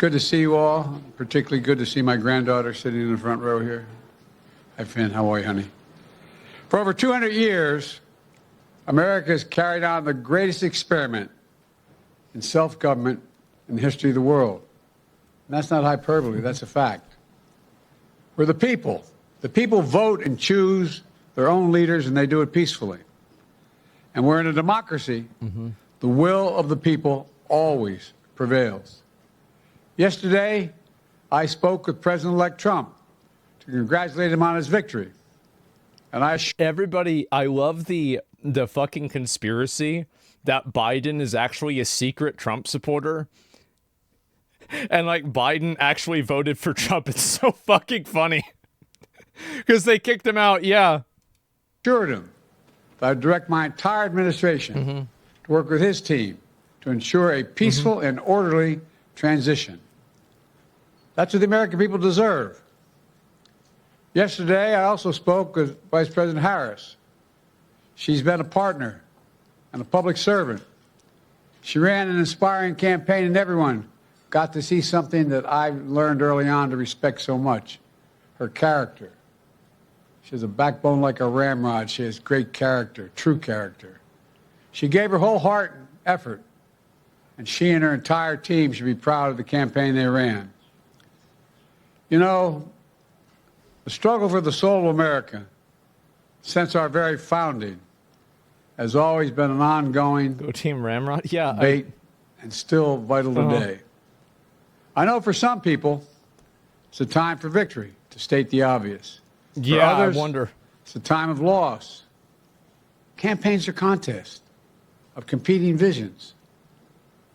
good to see you all. Particularly good to see my granddaughter sitting in the front row here. Hi, Finn. How are you, honey? For over 200 years, America has carried on the greatest experiment in self-government in the history of the world. And that's not hyperbole. That's a fact. We're the people. The people vote and choose their own leaders, and they do it peacefully. And we're in a democracy. The will of the people always prevails. Yesterday, I spoke with President-elect Trump to congratulate him on his victory. And everybody, I love the fucking conspiracy that Biden is actually a secret Trump supporter. And like Biden actually voted for Trump. It's so fucking funny. Because they kicked him out, yeah. Assured him that I direct my entire administration to work with his team to ensure a peaceful and orderly transition. That's what the American people deserve. Yesterday, I also spoke with Vice President Harris. She's been a partner and a public servant. She ran an inspiring campaign, and everyone got to see something that I learned early on to respect so much, her character. She has a backbone like a ramrod. She has great character, true character. She gave her whole heart and effort, and she and her entire team should be proud of the campaign they ran. You know, the struggle for the soul of America, since our very founding, has always been an ongoing Go Team Ramrod. Yeah, debate and still vital today. I know for some people, it's a time for victory, to state the obvious. For others, I wonder. It's a time of loss. Campaigns are contests of competing visions.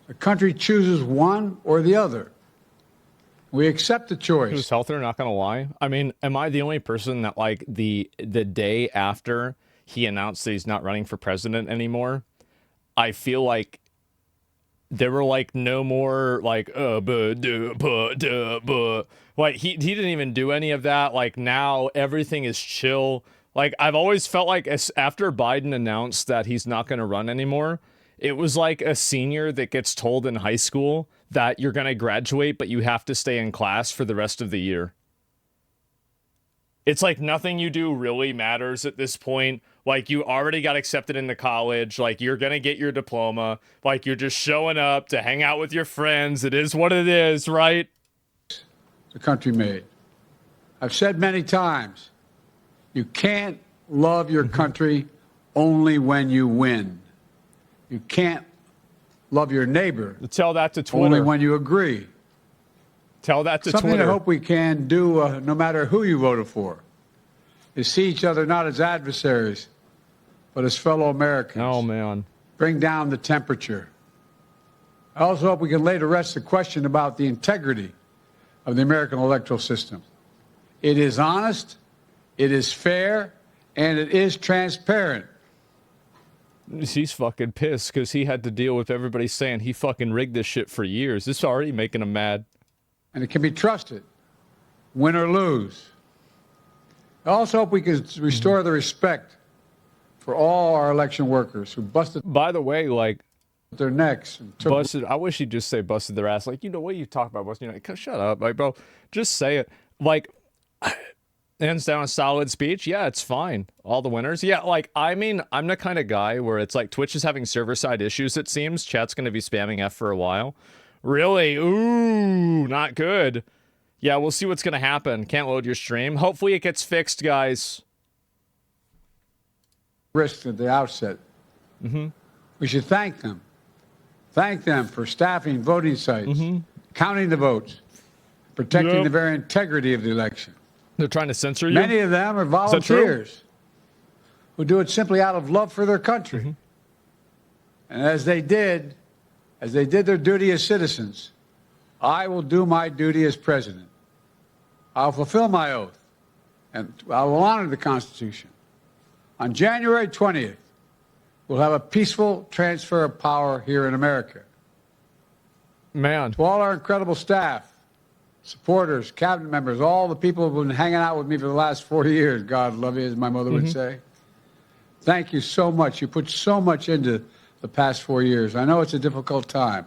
The country chooses one or the other. We accept the choice. Who's healthier, not gonna lie. I mean, am I the only person that like the day after he announced that he's not running for president anymore, I feel like there were like no more like like he didn't even do any of that. Like now everything is chill. Like I've always felt like after Biden announced that he's not going to run anymore, it was like a senior that gets told in high school that you're going to graduate, but you have to stay in class for the rest of the year. It's like nothing you do really matters at this point. Like you already got accepted into college. Like you're going to get your diploma. Like you're just showing up to hang out with your friends. It is what it is, right? The country made. I've said many times, you can't love your country only when you win. You can't love your neighbor. Tell that to Twitter. Only when you agree. Tell that to Something Twitter. I hope we can do, no matter who you voted for, is see each other not as adversaries, but as fellow Americans. Oh, man. Bring down the temperature. I also hope we can lay to rest the question about the integrity of the American electoral system. It is honest, it is fair, and it is transparent. He's fucking pissed because he had to deal with everybody saying he fucking rigged this shit for years. This is already making him mad. And it can be trusted, win or lose. I also hope we can restore the respect for all our election workers who busted. By the way, like their necks. And took busted. I wish he'd just say busted their ass. Like, you know what you talk about busting? You're like, shut up, like, bro. Just say it. Like, hands down, a solid speech. Yeah, it's fine. All the winners. Yeah, like, I mean, I'm the kind of guy where it's like Twitch is having server side issues. It seems chat's gonna be spamming F for a while. Really? Ooh, not good. Yeah, we'll see what's gonna happen. Can't load your stream. Hopefully it gets fixed, guys. Risk at the outset. We should thank them. Thank them for staffing voting sites, counting the votes, protecting the very integrity of the election. They're trying to censor you? Many of them are volunteers who do it simply out of love for their country. And as they did their duty as citizens, I will do my duty as president. I'll fulfill my oath, and I will honor the Constitution. On January 20th, we'll have a peaceful transfer of power here in America. Man. To all our incredible staff, supporters, cabinet members, all the people who've been hanging out with me for the last 40 years, God love you, as my mother would say. Thank you so much. You put so much into the past 4 years. I know it's a difficult time.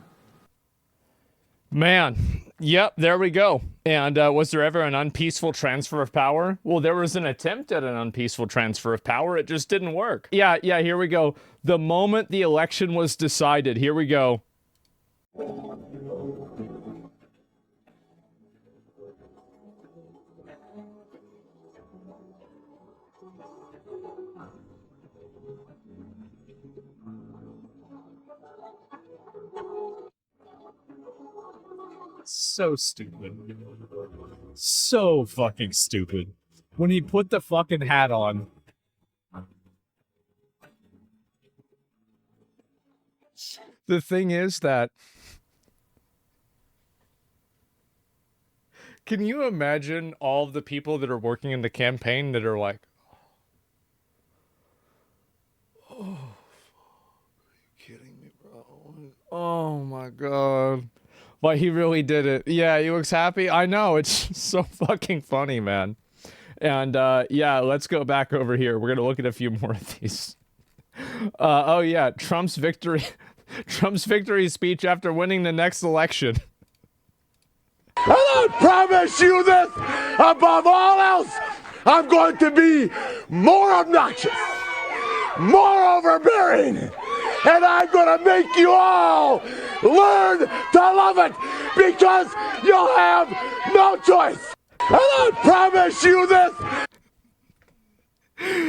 Man, Yep, there we go. And was there ever an unpeaceful transfer of power? Well, there was an attempt at an unpeaceful transfer of power. It just didn't work. Yeah, here we go. The moment the election was decided, here we go. So stupid. So fucking stupid. When he put the fucking hat on. The thing is that... Can you imagine all of the people that are working in the campaign that are like... Oh, are you kidding me, bro? Oh my god. But he really did it. Yeah, he looks happy. I know, it's so fucking funny, man. And yeah, let's go back over here. We're gonna look at a few more of these. Oh yeah, Trump's victory speech after winning the next election. And I promise you this, above all else, I'm going to be more obnoxious, more overbearing, and I'm going to make you all learn to love it because you'll have no choice. And I promise you this.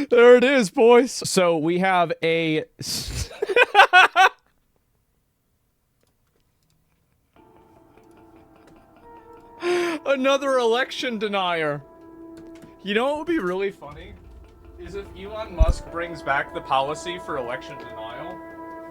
There it is, boys. So we have a... Another election denier. You know what would be really funny? Is if Elon Musk brings back the policy for election denial,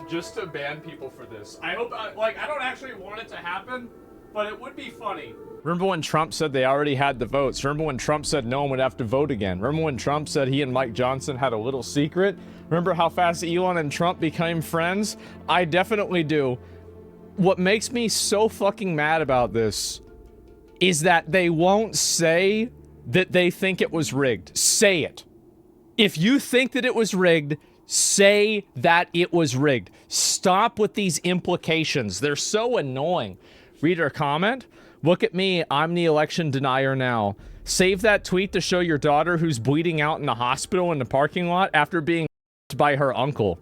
just to ban people for this. I hope, I don't actually want it to happen, but it would be funny. Remember when Trump said they already had the votes? Remember when Trump said no one would have to vote again? Remember when Trump said he and Mike Johnson had a little secret? Remember how fast Elon and Trump became friends? I definitely do. What makes me so fucking mad about this is that they won't say that they think it was rigged. Say it. If you think that it was rigged, say that it was rigged. Stop with these implications. They're so annoying. Reader comment. Look at me. I'm the election denier now. Save that tweet to show your daughter who's bleeding out in the hospital in the parking lot after being by her uncle.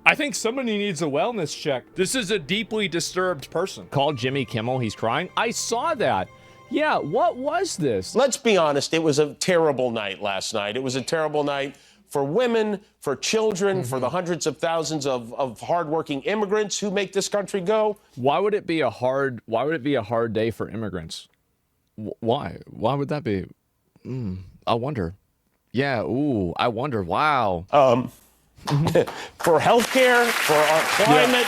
I think somebody needs a wellness check. This is a deeply disturbed person. Call Jimmy Kimmel. He's crying. I saw that. Yeah, what was this? Let's be honest. It was a terrible night last night. It was a terrible night for women, for children, for the hundreds of thousands of hardworking immigrants who make this country go. Why would it be a hard day for immigrants? Why? Why would that be? I wonder. Yeah, ooh, I wonder. Wow. For healthcare, for our climate.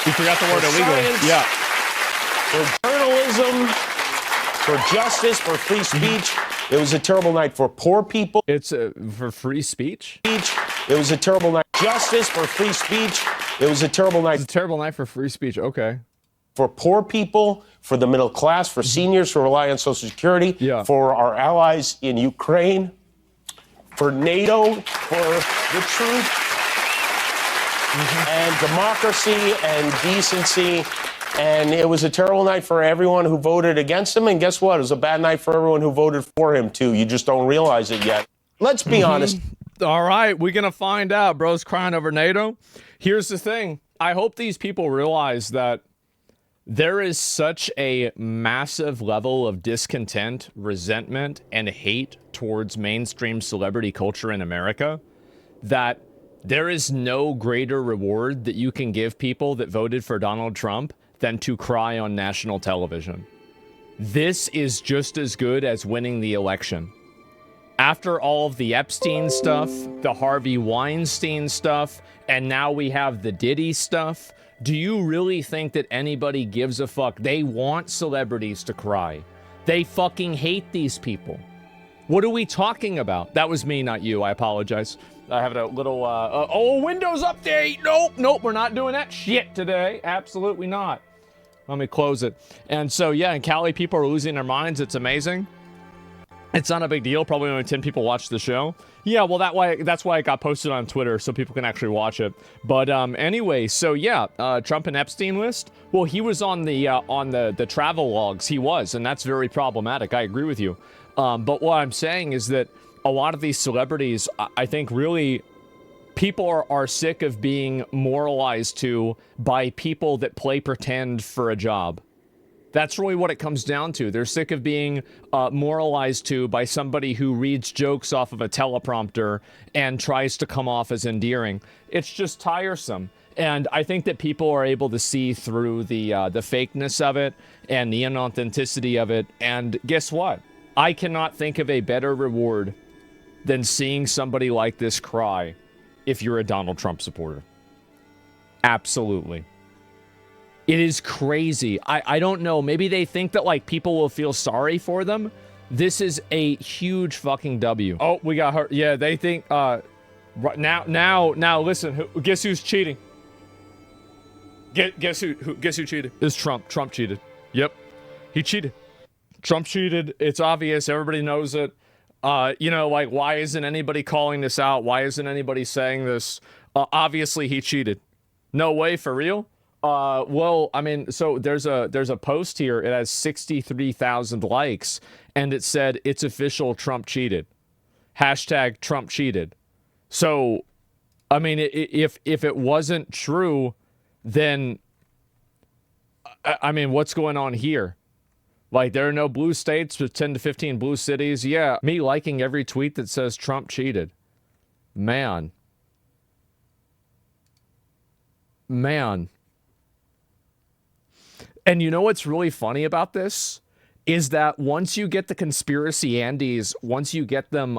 You forgot the word illegal. Science, yeah. For journalism, for justice, for free speech. It was a terrible night for poor people. It's for free speech? It was a terrible night. Justice, for free speech. It was a terrible night. It's a terrible night for free speech. Okay. For poor people, for the middle class, for seniors who rely on Social Security, for our allies in Ukraine, for NATO, for the truth and democracy and decency. And it was a terrible night for everyone who voted against him. And guess what? It was a bad night for everyone who voted for him, too. You just don't realize it yet. Let's be honest. All right, we're going to find out. Bro's crying over NATO. Here's the thing. I hope these people realize that there is such a massive level of discontent, resentment, and hate towards mainstream celebrity culture in America that there is no greater reward that you can give people that voted for Donald Trump than to cry on national television. This is just as good as winning the election. After all of the Epstein stuff, the Harvey Weinstein stuff, and now we have the Diddy stuff, do you really think that anybody gives a fuck? They want celebrities to cry. They fucking hate these people. What are we talking about? That was me, not you. I apologize. I have a little, Windows update. Nope, we're not doing that shit today. Absolutely not. Let me close it. And so, yeah, in Cali, people are losing their minds. It's amazing. It's not a big deal. Probably only 10 people watch the show. Yeah, well, that's why it got posted on Twitter, so people can actually watch it. But anyway, so yeah, Trump and Epstein list. Well, he was on the travel logs. He was, and that's very problematic. I agree with you. But what I'm saying is that a lot of these celebrities, I think, really, people are sick of being moralized to by people that play pretend for a job. That's really what it comes down to. They're sick of being moralized to by somebody who reads jokes off of a teleprompter and tries to come off as endearing. It's just tiresome. And I think that people are able to see through the fakeness of it and the inauthenticity of it. And guess what? I cannot think of a better reward than seeing somebody like this cry if you're a Donald Trump supporter. Absolutely. It is crazy. I don't know. Maybe they think that, like, people will feel sorry for them. This is a huge fucking W. Oh, we got her. Yeah, they think, now, listen, guess who's cheating? Guess who cheated? It's Trump. Trump cheated. Yep. He cheated. Trump cheated. It's obvious. Everybody knows it. You know, like, why isn't anybody calling this out? Why isn't anybody saying this? Obviously, he cheated. No way, for real? Well, I mean, so there's a post here. It has 63,000 likes, and it said, "It's official, Trump cheated." Hashtag Trump cheated. So, I mean, if it wasn't true, then, I mean, what's going on here? Like, there are no blue states with 10 to 15 blue cities. Yeah, me liking every tweet that says Trump cheated. Man. And you know what's really funny about this? Is that once you get the conspiracy Andes, once you get them,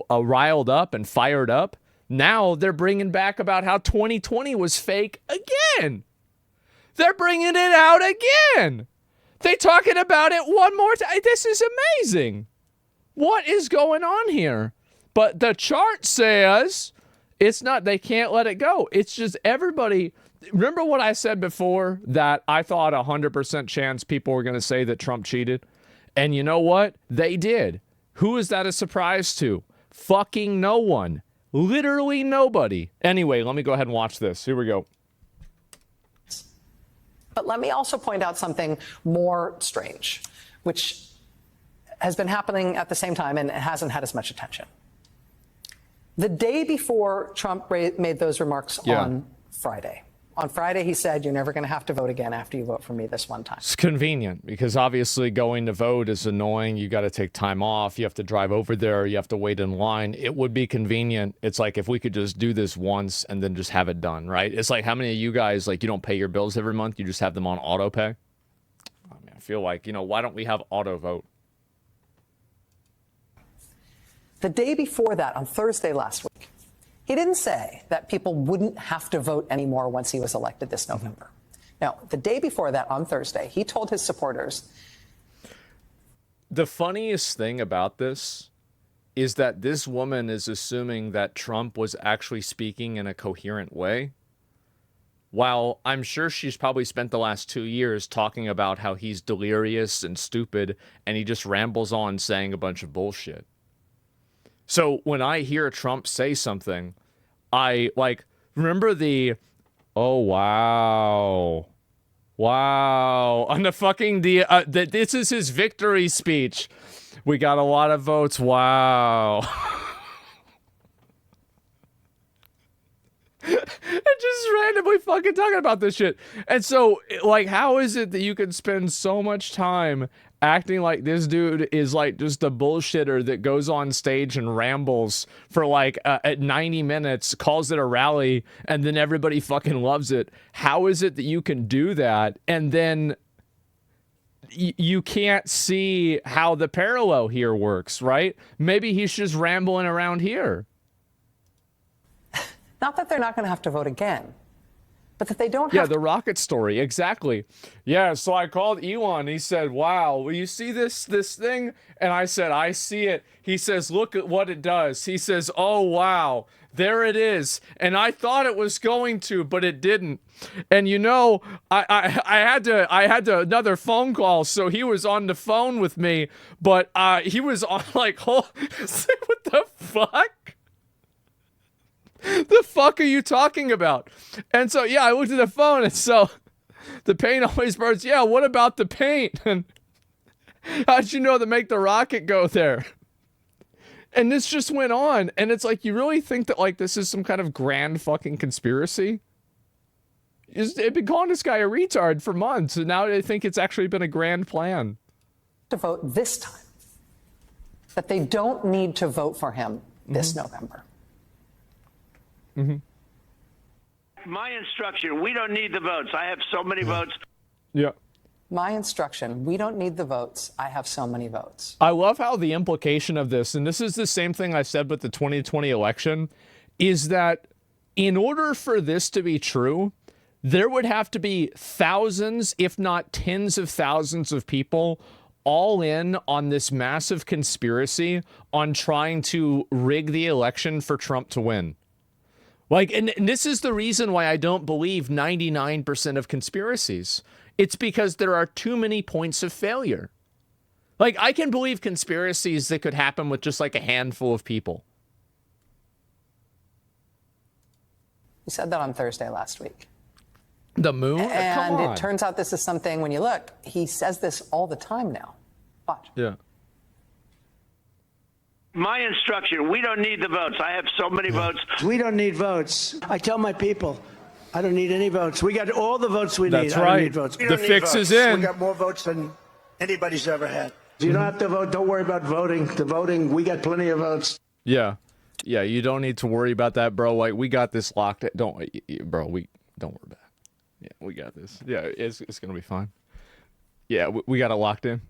riled up and fired up, now they're bringing back about how 2020 was fake again. They're bringing it out again. They're talking about it one more time. This is amazing. What is going on here? But the chart says it's not, they can't let it go. It's just everybody. Remember what I said before, that I thought 100% chance people were going to say that Trump cheated? And you know what? They did. Who is that a surprise to? Fucking no one. Literally nobody. Anyway, let me go ahead and watch this. Here we go. But let me also point out something more strange, which has been happening at the same time and it hasn't had as much attention. The day before Trump made those remarks on Friday, he said, "You're never going to have to vote again after you vote for me this one time." It's convenient because obviously going to vote is annoying. You got to take time off. You have to drive over there. You have to wait in line. It would be convenient. It's like if we could just do this once and then just have it done, right? It's like, how many of you guys, like, you don't pay your bills every month? You just have them on auto pay? I mean, I feel like, why don't we have auto vote? The day before that, on Thursday last week, he didn't say that people wouldn't have to vote anymore once he was elected this November. Now, the day before that, on Thursday, he told his supporters. The funniest thing about this is that this woman is assuming that Trump was actually speaking in a coherent way. While I'm sure she's probably spent the last 2 years talking about how he's delirious and stupid, and he just rambles on saying a bunch of bullshit. So when I hear Trump say something, I remember oh, wow, on the fucking, this is his victory speech. We got a lot of votes. Wow. And just randomly fucking talking about this shit. And so, like, how is it that you can spend so much time acting like this dude is like just a bullshitter that goes on stage and rambles for like at 90 minutes, calls it a rally, and then everybody fucking loves it? How is it that you can do that and then you can't see how the parallel here works, right? Maybe he's just rambling around here. Not that they're not going to have to vote again, but that they don't have Yeah, the rocket story, exactly. Yeah, so I called Elon. He said, "Wow, will you see this thing?" And I said, "I see it." He says, "Look at what it does." He says, "Oh wow, there it is." And I thought it was going to, but it didn't. And you know, I had to another phone call, so he was on the phone with me, but he was on like, what the fuck? The fuck are you talking about? And so, yeah, I looked at the phone, and so the paint always burns. Yeah, what about the paint? And how'd you know to make the rocket go there? And this just went on, and it's like, you really think that, like, this is some kind of grand fucking conspiracy? They've been calling this guy a retard for months, and now they think it's actually been a grand plan. to vote this time, that they don't need to vote for him this November. My instruction, we don't need the votes. I have so many votes. Yeah. My instruction, we don't need the votes. I have so many votes. I love how the implication of this, and this is the same thing I said with the 2020 election, is that in order for this to be true, there would have to be thousands, if not tens of thousands of people all in on this massive conspiracy on trying to rig the election for Trump to win. Like, and this is the reason why I don't believe 99% of conspiracies. It's because there are too many points of failure. Like, I can believe conspiracies that could happen with just like a handful of people. He said that on Thursday last week. The moon? And Come on. it turns out this is something, when you look, he says this all the time now. Watch. Yeah. My instruction, we don't need the votes. I have so many votes. We don't need votes. I tell my people, I don't need any votes. We got all the votes we need. That's I don't right. need votes. We The don't need fix votes. is in. We got more votes than anybody's ever had. You don't have to vote. Don't worry about voting. The voting, we got plenty of votes. Yeah. Yeah, you don't need to worry about that, bro. Like, we got this locked. Don't worry about it. Yeah, we got this. Yeah, it's going to be fine. Yeah, we got it locked in.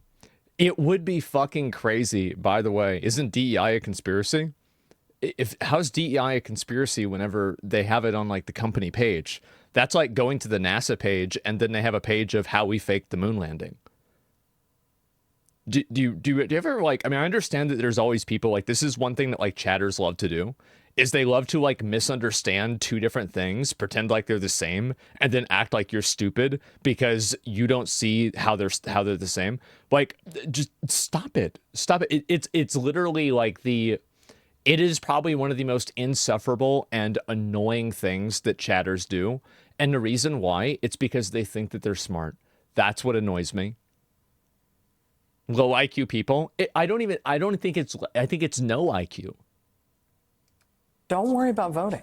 It would be fucking crazy, by the way. Isn't DEI a conspiracy? How's DEI a conspiracy whenever they have it on, like, the company page? That's like going to the NASA page, and then they have a page of how we faked the moon landing. Do you ever, like, I mean, I understand that there's always people, like, this is one thing that, like, chatters love to do, is they love to, like, misunderstand two different things, pretend like they're the same, and then act like you're stupid because you don't see how they're the same. Like, just stop it. Stop it. It's literally like it is probably one of the most insufferable and annoying things that chatters do. And the reason why, it's because they think that they're smart. That's what annoys me. Low IQ people. I think it's no IQ. Don't worry about voting.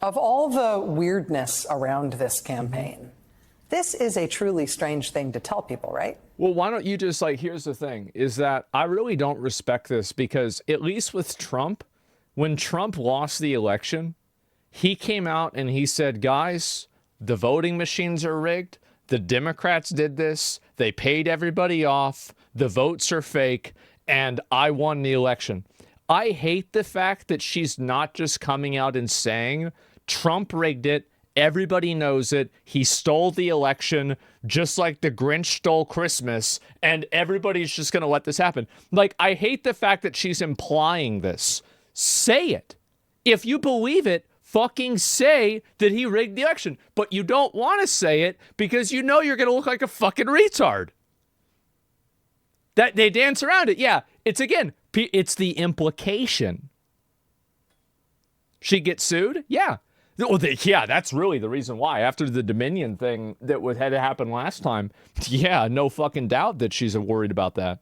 Of all the weirdness around this campaign, this is a truly strange thing to tell people, right? Well, why don't you just, like, here's the thing, is that I really don't respect this because at least with Trump, when Trump lost the election, he came out and he said, guys, the voting machines are rigged. The Democrats did this. They paid everybody off. The votes are fake. And I won the election. I hate the fact that she's not just coming out and saying Trump rigged it. Everybody knows it. He stole the election just like the Grinch stole Christmas. And everybody's just going to let this happen. Like, I hate the fact that she's implying this. Say it. If you believe it, fucking say that he rigged the election. But you don't want to say it because you know you're going to look like a fucking retard. That they dance around it. Yeah, it's the implication. She gets sued? Yeah. Well, yeah, that's really the reason why. After the Dominion thing that had to happen last time, yeah, no fucking doubt that she's worried about that.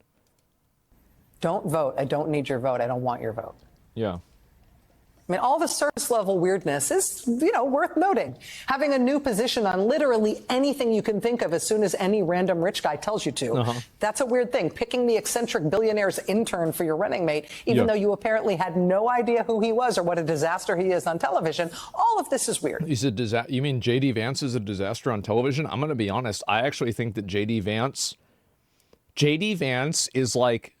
Don't vote. I don't need your vote. I don't want your vote. Yeah. I mean, all the surface level weirdness is, worth noting. Having a new position on literally anything you can think of as soon as any random rich guy tells you to. That's a weird thing. Picking the eccentric billionaire's intern for your running mate, even though you apparently had no idea who he was or what a disaster he is on television. All of this is weird. He's a disaster. You mean J.D. Vance is a disaster on television? I'm going to be honest. I actually think that J.D. Vance is like,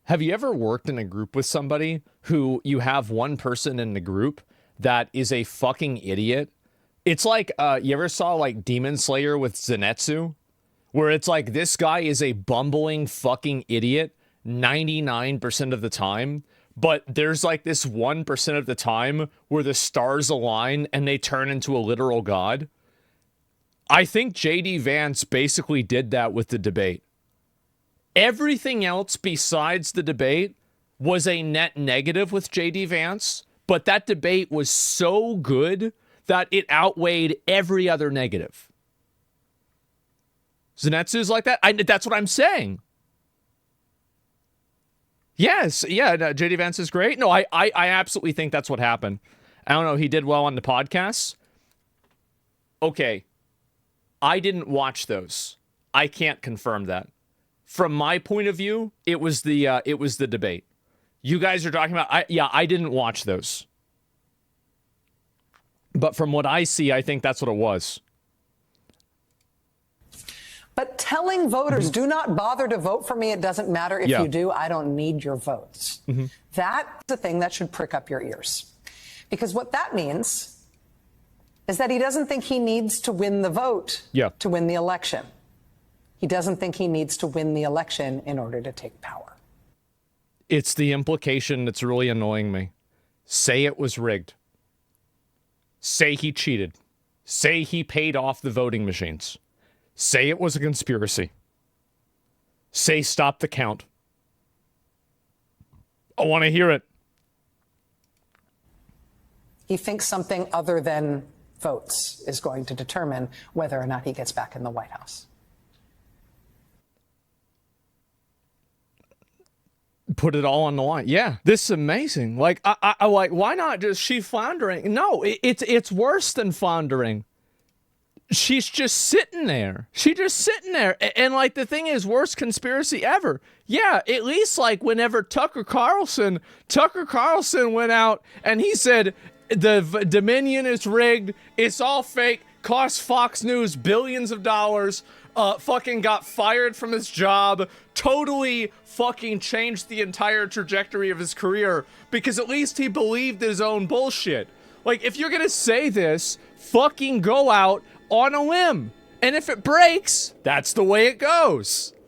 have you ever worked in a group with somebody who you have one person in the group that is a fucking idiot. It's like, you ever saw like Demon Slayer with Zenitsu? Where it's like, this guy is a bumbling fucking idiot 99% of the time, but there's like this 1% of the time where the stars align and they turn into a literal god. I think JD Vance basically did that with the debate. Everything else besides the debate was a net negative with JD Vance, but that debate was so good that it outweighed every other negative. Zenitsu's like that? That's what I'm saying. Yes, yeah, no, JD Vance is great. No, I absolutely think that's what happened. I don't know, he did well on the podcasts. Okay, I didn't watch those. I can't confirm that. From my point of view, it was the debate. You guys are talking about, I didn't watch those. But from what I see, I think that's what it was. But telling voters, do not bother to vote for me, it doesn't matter if you do, I don't need your votes. That's the thing that should prick up your ears. Because what that means is that he doesn't think he needs to win the vote to win the election. He doesn't think he needs to win the election in order to take power. It's the implication that's really annoying me. Say it was rigged. Say he cheated. Say he paid off the voting machines. Say it was a conspiracy. Say stop the count. I want to hear it. He thinks something other than votes is going to determine whether or not he gets back in the White House. Put it all on the line. Yeah, this is amazing. Like, I like, why not just she floundering? No, it's worse than floundering. She's just sitting there. She's just sitting there. And like, the thing is, worst conspiracy ever. Yeah, at least like whenever Tucker Carlson went out and he said, the Dominion is rigged. It's all fake. Cost Fox News billions of dollars. Fucking got fired from his job. Totally fucking changed the entire trajectory of his career because at least he believed his own bullshit. Like, if you're gonna say this, fucking go out on a limb. And if it breaks, that's the way it goes.